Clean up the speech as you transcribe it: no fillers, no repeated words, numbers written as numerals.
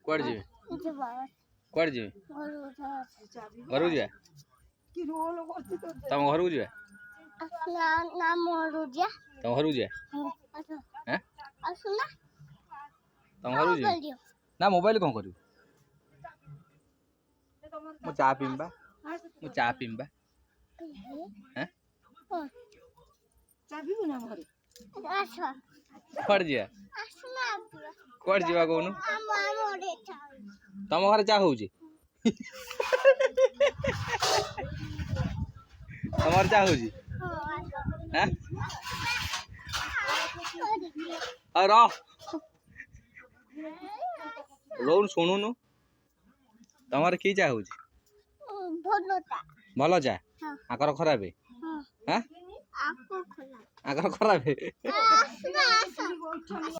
କୁଆଡ଼େ ଯିବେ କୁଆଡ଼େ ଯିବେ ଘରକୁ ଯିବା ତମ ଘରକୁ ଯିବା ତମ ଘରକୁ ଯିବା ତମ ଘରକୁ ଯିବା ନା ମୋବାଇଲ କ'ଣ କରିବୁ ମୁଁ ଚା ପିଇବା ମୁଁ ଚା ପିଇବା କୁଆଡ଼େ ଯିବା କୁଆଡ଼େ ଯିବା କହୁନୁ ତମ ଘରେ ଚା ହଉଛି ତମର ଚା ହଉଛି ରହୁନୁ ଶୁଣୁନୁ ତମର କି ଚା ହଉଛି ଭଲ ଚା ଆଙ୍କର ଖରାପ ଆଙ୍କର ଖରାପ